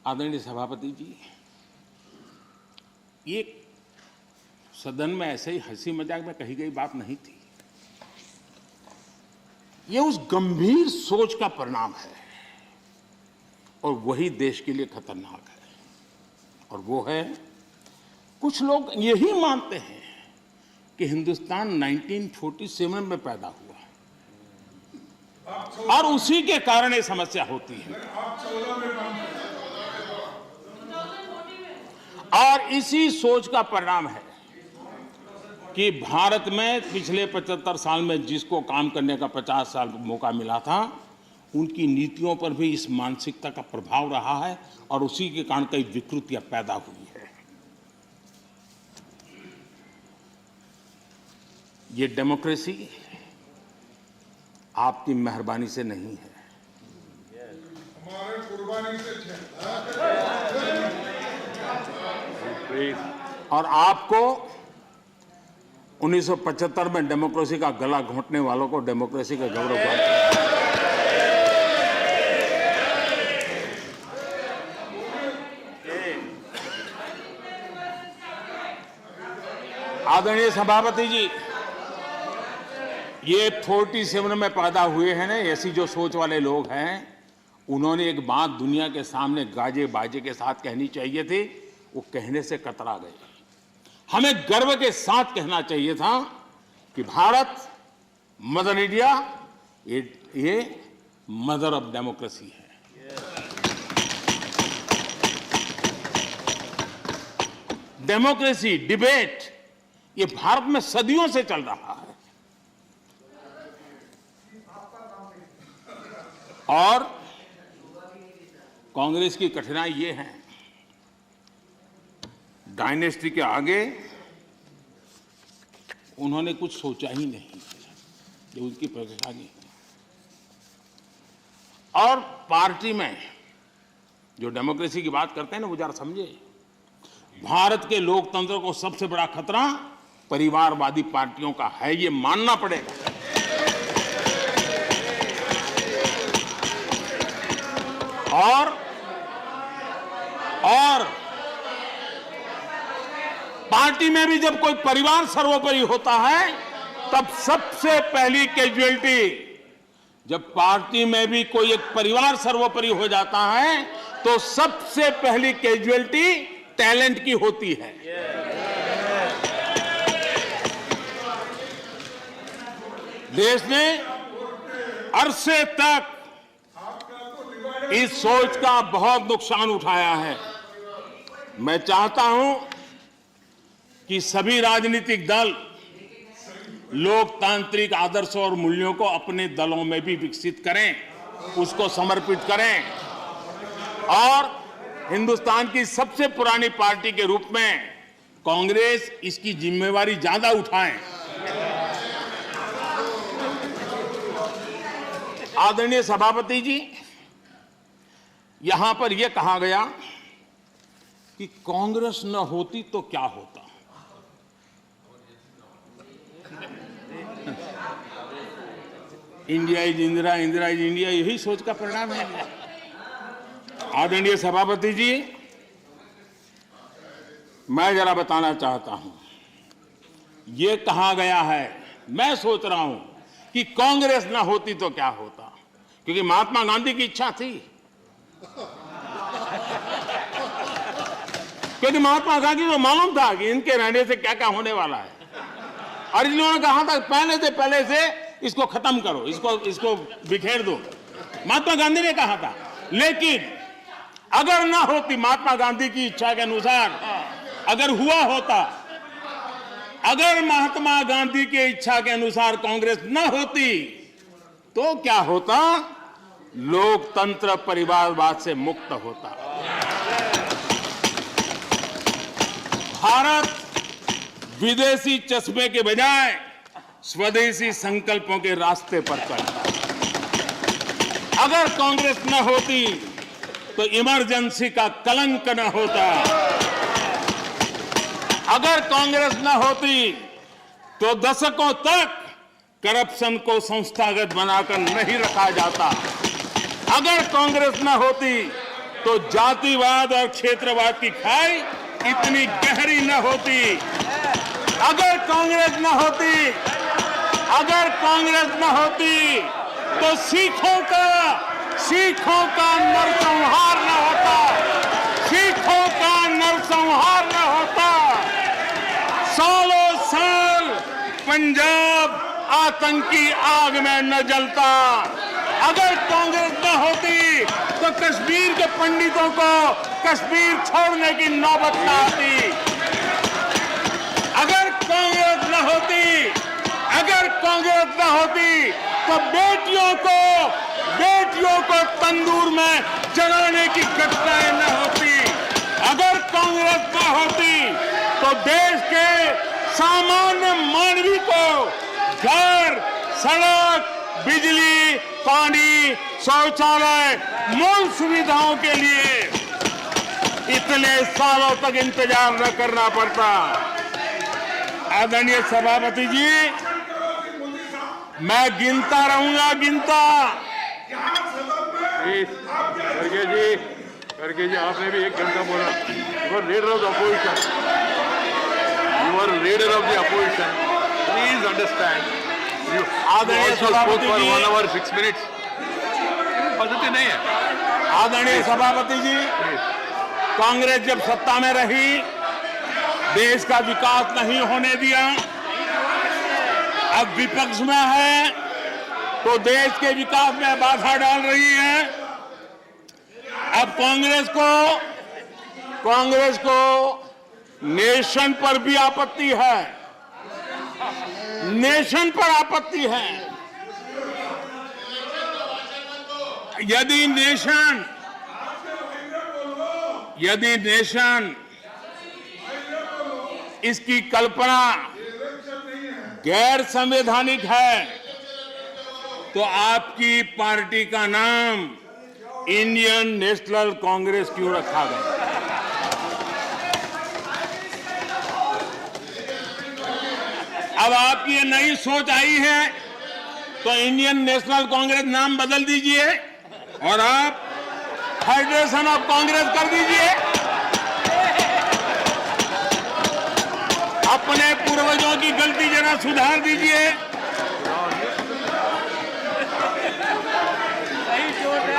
आदरणीय सभापति जी, ये सदन में ऐसे ही हंसी मजाक में कही गई बात नहीं थी। ये उस गंभीर सोच का परिणाम है और वही देश के लिए खतरनाक है। और वो है, कुछ लोग यही मानते हैं कि हिंदुस्तान 1947 में पैदा हुआ और उसी के कारण ये समस्या होती है। और इसी सोच का परिणाम है कि भारत में पिछले 75 साल में जिसको काम करने का 50 साल मौका मिला था, उनकी नीतियों पर भी इस मानसिकता का प्रभाव रहा है और उसी के कारण कई विकृतियां पैदा हुई है। ये डेमोक्रेसी आपकी मेहरबानी से नहीं है, हमारे कुर्बानी से और आपको 1975 में डेमोक्रेसी का गला घोंटने वालों को डेमोक्रेसी का गौरव प्राप्त। आदरणीय सभापति जी, ये 47 में पैदा हुए हैं ना, ऐसी जो सोच वाले लोग हैं, उन्होंने एक बात दुनिया के सामने गाजे बाजे के साथ कहनी चाहिए थी, वो कहने से कतरा गए। हमें गर्व के साथ कहना चाहिए था कि भारत, मदर इंडिया, ये मदर ऑफ डेमोक्रेसी है। डेमोक्रेसी, डिबेट, ये भारत में सदियों से चल रहा है। और कांग्रेस की कठिनाई ये है, डायनेस्टी के आगे उन्होंने कुछ सोचा ही नहीं, ये उनकी परेशानी है। और पार्टी में जो डेमोक्रेसी की बात करते हैं ना, वो जरा समझे, भारत के लोकतंत्र को सबसे बड़ा खतरा परिवारवादी पार्टियों का है, ये मानना पड़ेगा। और पार्टी में भी जब कोई परिवार सर्वोपरि होता है, तब सबसे पहली कैजुअलिटी, जब पार्टी में भी कोई एक परिवार सर्वोपरि हो जाता है, तो सबसे पहली कैजुअलिटी टैलेंट की होती है। देश ने अरसे तक इस सोच का बहुत नुकसान उठाया है। मैं चाहता हूं कि सभी राजनीतिक दल लोकतांत्रिक आदर्शों और मूल्यों को अपने दलों में भी विकसित करें, उसको समर्पित करें और हिंदुस्तान की सबसे पुरानी पार्टी के रूप में कांग्रेस इसकी जिम्मेवारी ज्यादा उठाए। आदरणीय सभापति जी, यहां पर यह कहा गया कि कांग्रेस न होती तो क्या होता। India is Indira, Indira is India, यही सोच का परिणाम है। आदरणीय सभापति जी, मैं जरा बताना चाहता हूं, यह कहा गया है, मैं सोच रहा हूं कि कांग्रेस ना होती तो क्या होता, क्योंकि महात्मा गांधी की इच्छा थी। क्योंकि महात्मा गांधी को मालूम था कि इनके रहने से क्या क्या होने वाला है, और इन्होंने कहा था पहले से इसको खत्म करो, इसको बिखेर दो, महात्मा गांधी ने कहा था। लेकिन अगर ना होती महात्मा गांधी की इच्छा के अनुसार, अगर हुआ होता, अगर महात्मा गांधी की इच्छा के अनुसार कांग्रेस न होती तो क्या होता? लोकतंत्र परिवारवाद से मुक्त होता। भारत विदेशी चश्मे के बजाय स्वदेशी संकल्पों के रास्ते पर चलता। अगर कांग्रेस न होती तो इमरजेंसी का कलंक न होता। अगर कांग्रेस न होती तो दशकों तक करप्शन को संस्थागत बनाकर नहीं रखा जाता। अगर कांग्रेस न होती तो जातिवाद और क्षेत्रवाद की खाई इतनी गहरी न होती। अगर कांग्रेस न होती तो सिखों का नरसंहार न होता। सालों साल पंजाब आतंकी आग में न जलता। अगर कांग्रेस न होती तो कश्मीर के पंडितों को कश्मीर छोड़ने की नौबत न आती। अगर कांग्रेस न होती तो बेटियों को तंदूर में जलाने की घटनाएं न होती। अगर कांग्रेस न होती तो देश के सामान्य मानवी को घर, सड़क, बिजली, पानी, शौचालय, मूल सुविधाओं के लिए इतने सालों तक इंतजार न करना पड़ता। आदरणीय सभापति जी, मैं गिनता रहूंगा। खड़गे जी, आपने भी 1 घंटा बोला। You are leader of the opposition. Please understand. आदरणीय सभापति जी, 1 hour 6 minutes पद्धति नहीं है। आदरणीय सभापति जी, कांग्रेस जब सत्ता में रही, देश का विकास नहीं होने दिया। अब विपक्ष में है तो देश के विकास में बाधा डाल रही है। अब कांग्रेस को नेशन पर भी आपत्ति है। यदि नेशन इसकी कल्पना गैर संवैधानिक है तो आपकी पार्टी का नाम इंडियन नेशनल कांग्रेस क्यों रखा गया? अब आपकी ये नई सोच आई है तो इंडियन नेशनल कांग्रेस नाम बदल दीजिए और आप फेडरेशन ऑफ कांग्रेस कर दीजिए। अपने पूर्वजों की गलती जरा सुधार दीजिए।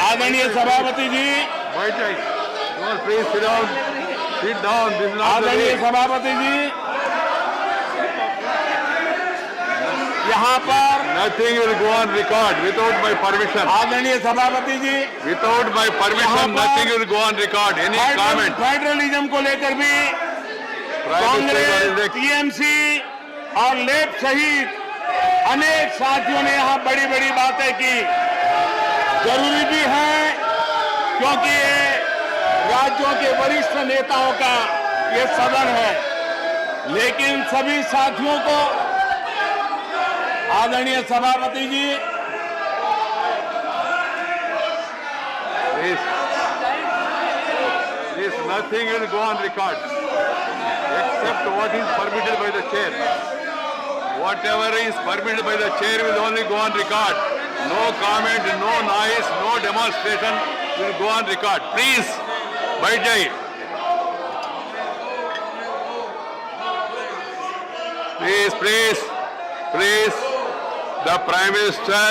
आदरणीय सभापति जी, आदरणीय सभापति जी, यहाँ पर nothing will go on record without my permission. आदरणीय सभापति जी, without my permission nothing will go on record. Any comment? Federalism को लेकर भी कांग्रेस, टीएमसी और लेफ्ट सहित अनेक साथियों ने यहाँ बड़ी बड़ी बातें की। जरूरी भी है क्योंकि ये राज्यों के वरिष्ठ नेताओं का ये सदन है। लेकिन सभी साथियों को, आदरणीय सभापति जी, nothing will go on record except what is permitted by the chair. Whatever is permitted by the chair will only go on record. No comment, no noise, no demonstration will go on record. Please, बैठ जाइए. Please. The Prime Minister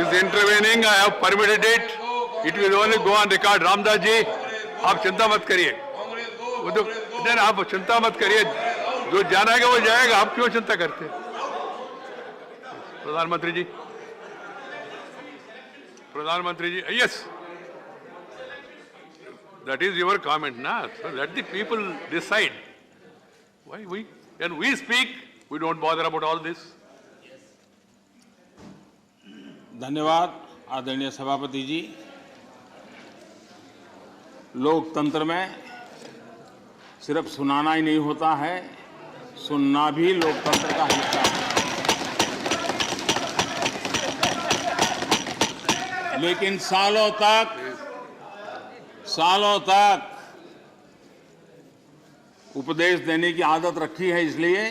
is intervening. I have permitted it. It will only go on record. Ramdas ji, आप चिंता मत करिए। आप चिंता मत करिए। जो जाना है वो जाएगा। आप क्यों चिंता करते हैं? प्रधानमंत्री जी, yes. That is your comment, na? So let the people decide. When we speak, we don't bother about all this. धन्यवाद आदरणीय सभापति जी। लोकतंत्र में सिर्फ सुनाना ही नहीं होता है, सुनना भी लोकतंत्र का हिस्सा है। लेकिन सालों तक उपदेश देने की आदत रखी है, इसलिए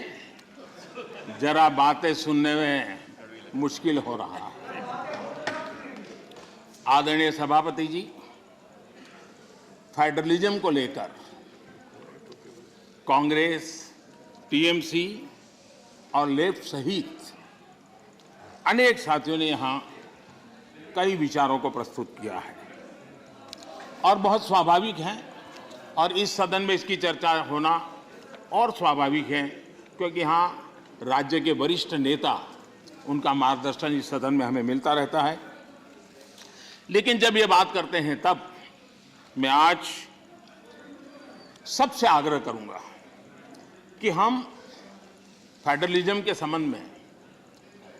जरा बातें सुनने में मुश्किल हो रहा है। आदरणीय सभापति जी, फेडरलिज्म को लेकर कांग्रेस, टीएमसी और लेफ्ट सहित अनेक साथियों ने यहां कई विचारों को प्रस्तुत किया है और बहुत स्वाभाविक है, और इस सदन में इसकी चर्चा होना और स्वाभाविक है, क्योंकि यहाँ राज्य के वरिष्ठ नेता, उनका मार्गदर्शन इस सदन में हमें मिलता रहता है। लेकिन जब ये बात करते हैं तब मैं आज सबसे आग्रह करूंगा कि हम फेडरलिज्म के संबंध में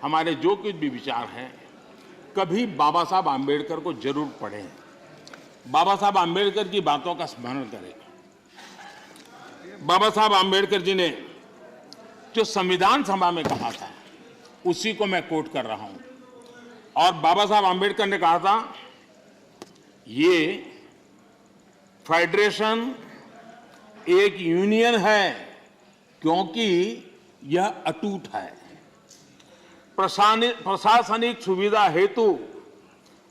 हमारे जो कुछ भी विचार हैं, कभी बाबा साहब आम्बेडकर को जरूर पढ़ें, बाबा साहब आम्बेडकर की बातों का स्मरण करें। बाबा साहब आम्बेडकर जी ने जो संविधान सभा में कहा था, उसी को मैं कोट कर रहा हूं। और बाबा साहब आम्बेडकर ने कहा था, ये फेडरेशन एक यूनियन है क्योंकि यह अटूट है। प्रशासनिक सुविधा हेतु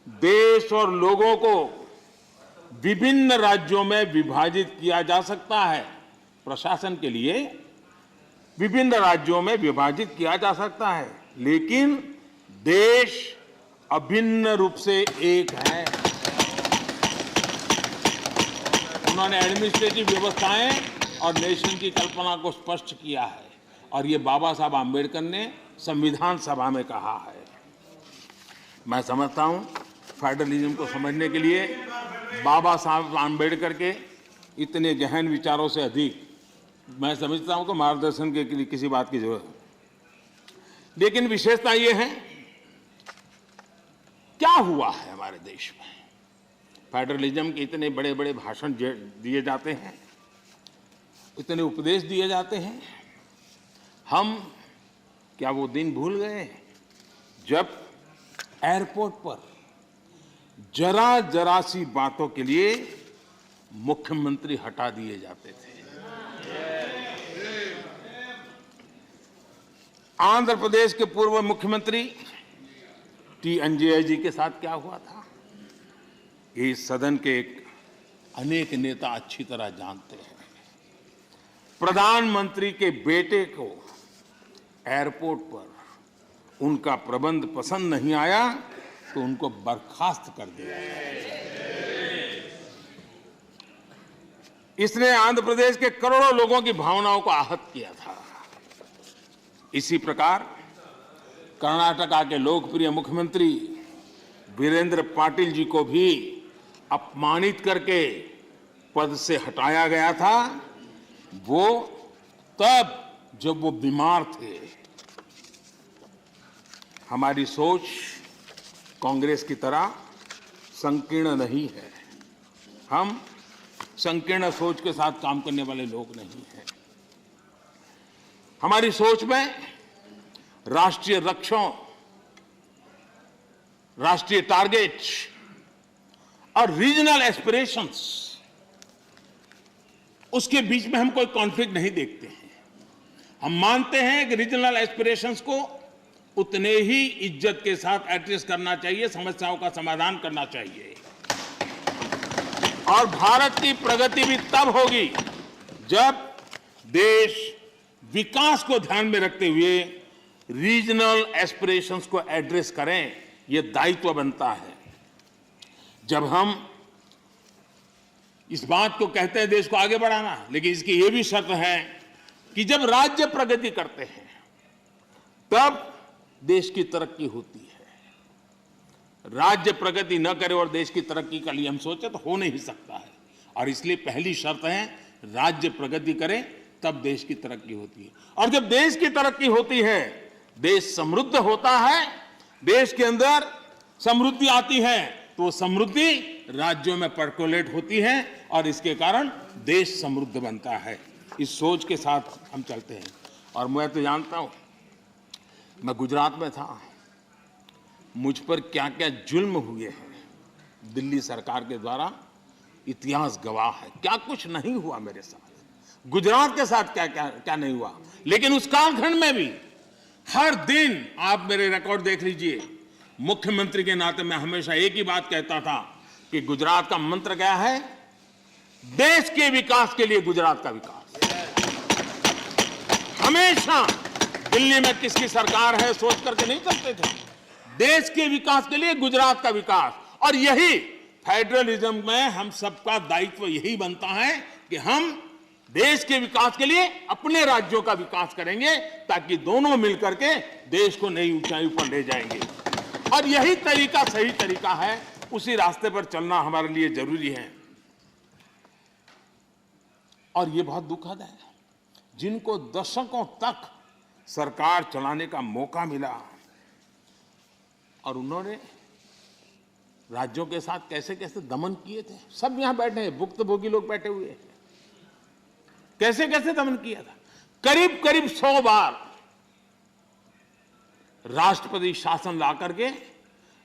देश और लोगों को विभिन्न राज्यों में विभाजित किया जा सकता है। प्रशासन के लिए विभिन्न राज्यों में विभाजित किया जा सकता है, लेकिन देश अभिन्न रूप से एक है। उन्होंने एडमिनिस्ट्रेटिव व्यवस्थाएं और नेशन की कल्पना को स्पष्ट किया है, और ये बाबा साहब आम्बेडकर ने संविधान सभा में कहा है। मैं समझता हूं फेडरलिज्म को समझने के लिए बाबा साहब आम्बेडकर के इतने गहन विचारों से अधिक मैं समझता हूं कि मार्गदर्शन के लिए किसी बात की जरूरत है। लेकिन विशेषता ये है, क्या हुआ है हमारे देश में? फेडरलिज्म के इतने बड़े बड़े भाषण दिए जाते हैं, इतने उपदेश दिए जाते हैं, हम क्या वो दिन भूल गए जब एयरपोर्ट पर जरा जरा सी बातों के लिए मुख्यमंत्री हटा दिए जाते थे? आंध्र प्रदेश के पूर्व मुख्यमंत्री टी अंजय जी के साथ क्या हुआ था, इस सदन के अनेक नेता अच्छी तरह जानते हैं। प्रधानमंत्री के बेटे को एयरपोर्ट पर उनका प्रबंध पसंद नहीं आया तो उनको बर्खास्त कर दिया। इसने आंध्र प्रदेश के करोड़ों लोगों की भावनाओं को आहत किया था। इसी प्रकार कर्नाटका के लोकप्रिय मुख्यमंत्री वीरेंद्र पाटिल जी को भी अपमानित करके पद से हटाया गया था, वो तब जब वो बीमार थे। हमारी सोच कांग्रेस की तरह संकीर्ण नहीं है। हम संकीर्ण सोच के साथ काम करने वाले लोग नहीं हैं। हमारी सोच में राष्ट्रीय लक्ष्यों, राष्ट्रीय टारगेट और रीजनल एस्पिरेशंस, उसके बीच में हम कोई कॉन्फ्लिक्ट नहीं देखते हैं। हम मानते हैं कि रीजनल एस्पिरेशंस को उतने ही इज्जत के साथ एड्रेस करना चाहिए, समस्याओं का समाधान करना चाहिए। और भारत की प्रगति भी तब होगी जब देश विकास को ध्यान में रखते हुए रीजनल एस्पिरेशंस को एड्रेस करें। यह दायित्व बनता है। जब हम इस बात को कहते हैं देश को आगे बढ़ाना, लेकिन इसकी यह भी शर्त है कि जब राज्य प्रगति करते हैं तब देश की तरक्की होती है। राज्य प्रगति न करे और देश की तरक्की के लिए हम सोचे तो हो नहीं सकता है। और इसलिए पहली शर्त है राज्य प्रगति करे तब देश की तरक्की होती है। और जब देश की तरक्की होती है, देश समृद्ध होता है, देश के अंदर समृद्धि आती है, तो समृद्धि राज्यों में पर्कोलेट होती है और इसके कारण देश समृद्ध बनता है। इस सोच के साथ हम चलते हैं। और मैं तो जानता हूं, मैं गुजरात में था, मुझ पर क्या क्या जुल्म हुए हैं दिल्ली सरकार के द्वारा, इतिहास गवाह है। क्या कुछ नहीं हुआ मेरे साथ, गुजरात के साथ क्या क्या क्या नहीं हुआ। लेकिन उस कालखंड में भी हर दिन, आप मेरे रिकॉर्ड देख लीजिए, मुख्यमंत्री के नाते मैं हमेशा एक ही बात कहता था कि गुजरात का मंत्र क्या है, देश के विकास के लिए गुजरात का विकास। हमेशा दिल्ली में किसकी सरकार है सोच करके नहीं चलते थे। देश के विकास के लिए गुजरात का विकास, और यही फेडरलिज्म में हम सबका दायित्व यही बनता है कि हम देश के विकास के लिए अपने राज्यों का विकास करेंगे, ताकि दोनों मिलकर के देश को नई ऊंचाई पर ले जाएंगे। और यही तरीका सही तरीका है, उसी रास्ते पर चलना हमारे लिए जरूरी है। और ये बहुत दुखद है, जिनको दशकों तक सरकार चलाने का मौका मिला और उन्होंने राज्यों के साथ कैसे कैसे दमन किए थे। सब यहां बैठे हैं, भुक्तभोगी लोग बैठे हुए हैं। कैसे कैसे दमन किया था। करीब करीब 100 बार राष्ट्रपति शासन ला करके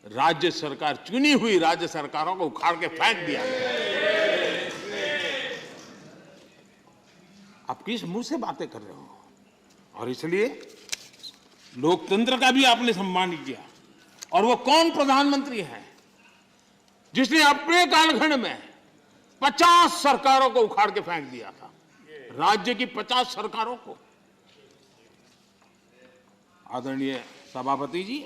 राज्य सरकार, चुनी हुई राज्य सरकारों को उखाड़ के फेंक दिया। आप किस मुंह से बातें कर रहे हो। और इसलिए लोकतंत्र का भी आपने सम्मान किया। और वो कौन प्रधानमंत्री है जिसने अपने कालखंड में 50 सरकारों को उखाड़ के फेंक दिया था, राज्य की 50 सरकारों को। आदरणीय सभापति जी,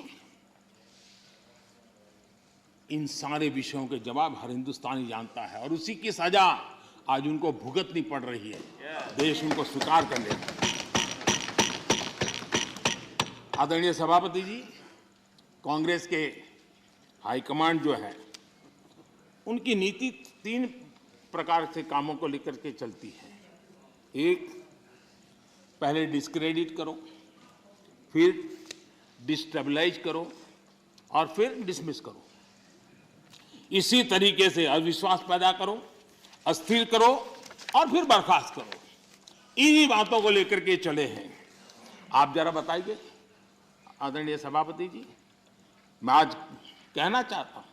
इन सारे विषयों के जवाब हर हिंदुस्तानी जानता है, और उसी की सजा आज उनको भुगतनी पड़ रही है। देश उनको स्वीकार कर लेगा। आदरणीय सभापति जी, कांग्रेस के हाईकमांड जो है, उनकी नीति 3 प्रकार से कामों को लेकर के चलती है। एक, पहले डिस्क्रेडिट करो, फिर डिस्टेबलाइज करो, और फिर डिसमिस करो। इसी तरीके से अविश्वास पैदा करो, अस्थिर करो, और फिर बर्खास्त करो। इन्हीं बातों को लेकर के चले हैं। आप जरा बताइए आदरणीय सभापति जी, मैं आज कहना चाहता हूं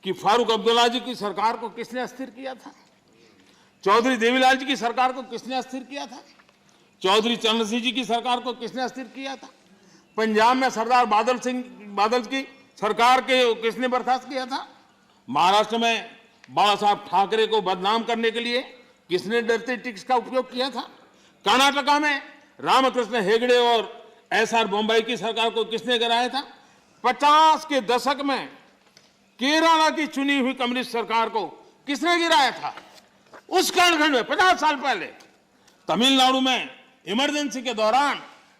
कि फारूक अब्दुल्ला जी की सरकार को किसने अस्थिर किया था? चौधरी देवीलाल जी की सरकार को किसने अस्थिर किया था? चौधरी चरण सिंह जी की सरकार को किसने अस्थिर किया था? पंजाब में सरदार बादल की सरकार के किसने बर्खास्त किया था? महाराष्ट्र में बाला साहब ठाकरे को बदनाम करने के लिए किसने डरते टिक्स का उपयोग किया था? कर्नाटका में रामकृष्ण हेगड़े और SR बोम्बई की सरकार को किसने गिराया था? 50 के दशक में केरला की चुनी हुई कम्युनिस्ट सरकार को किसने गिराया था? उस कालखंड में 50 साल पहले तमिलनाडु में इमरजेंसी के दौरान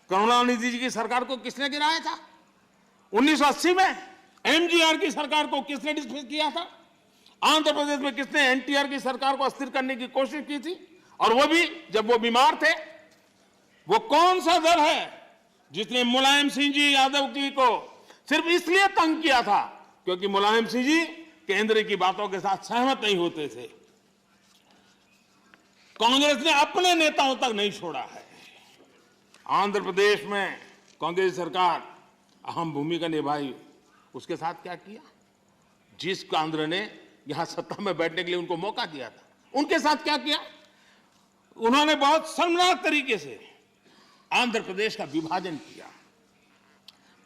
करुणानिधि जी की सरकार को किसने गिराया था? 1980 में MGR की सरकार को किसने डिसमिस किया था? आंध्र प्रदेश में किसने NTR की सरकार को अस्थिर करने की कोशिश की थी, और वो भी जब वो बीमार थे? वो कौन सा दल है जिसने मुलायम सिंह जी यादव जी को सिर्फ इसलिए तंग किया था क्योंकि मुलायम सिंह जी केंद्र की बातों के साथ सहमत नहीं होते थे? कांग्रेस ने अपने नेताओं तक नहीं छोड़ा है। आंध्र प्रदेश में कांग्रेस सरकार अहम भूमिका निभाई। उसके साथ क्या किया? जिस केंद्र ने यहां सत्ता में बैठने के लिए उनको मौका दिया था, उनके साथ क्या किया? उन्होंने बहुत शर्मनाक तरीके से आंध्र प्रदेश का विभाजन किया।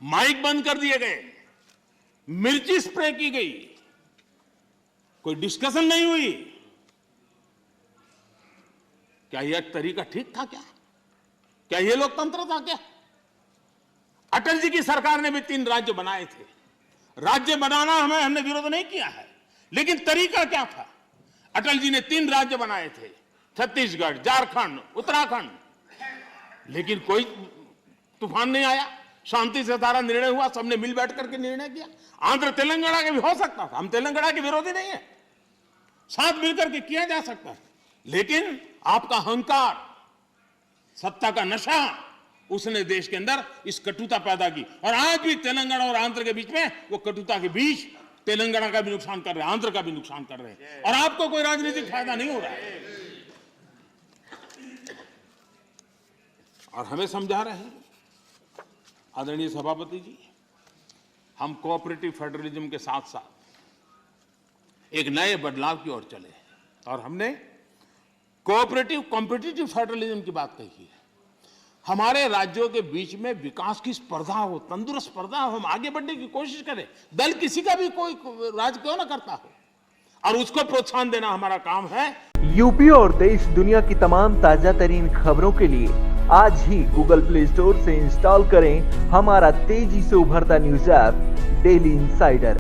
माइक बंद कर दिए गए, मिर्ची स्प्रे की गई, कोई डिस्कशन नहीं हुई। क्या यह तरीका ठीक था? क्या यह लोकतंत्र था? क्या अटल जी की सरकार ने भी 3 राज्य बनाए थे। राज्य बनाना हमने विरोध नहीं किया है, लेकिन तरीका क्या था? अटल जी ने 3 राज्य बनाए थे, छत्तीसगढ़, झारखंड, उत्तराखंड, लेकिन कोई तूफान नहीं आया। शांति से सारा निर्णय हुआ, सबने मिल बैठ करके निर्णय किया। आंध्र तेलंगाना के भी हो सकता था, हम तेलंगाना के विरोधी नहीं है, साथ मिलकर के किया जा सकता है। लेकिन आपका अहंकार, सत्ता का नशा, उसने देश के अंदर इस कटुता पैदा की। और आज भी तेलंगाना और आंध्र के बीच में वो कटुता के बीच तेलंगाना का भी नुकसान कर रहे हैं, आंध्र का भी नुकसान कर रहे हैं, और आपको कोई राजनीतिक फायदा नहीं हो रहा है। और हमें समझा रहे हैं आदरणीय सभापति जी, हम कोऑपरेटिव फेडरलिज्म के साथ साथ एक नए बदलाव की ओर चले, और हमने कोऑपरेटिव कॉम्पिटिटिव फेडरलिज्म की बात कही है। हमारे राज्यों के बीच में विकास की स्पर्धा हो, तंदुरुस्त स्पर्धा हो, हम आगे बढ़ने की कोशिश करें। दल किसी का भी कोई राज क्यों ना करता हो, और उसको प्रोत्साहन देना हमारा काम है। यूपी और देश दुनिया की तमाम ताजा तरीन खबरों के लिए आज ही गूगल प्ले स्टोर से इंस्टॉल करें हमारा तेजी से उभरता न्यूज ऐप डेली इंसाइडर।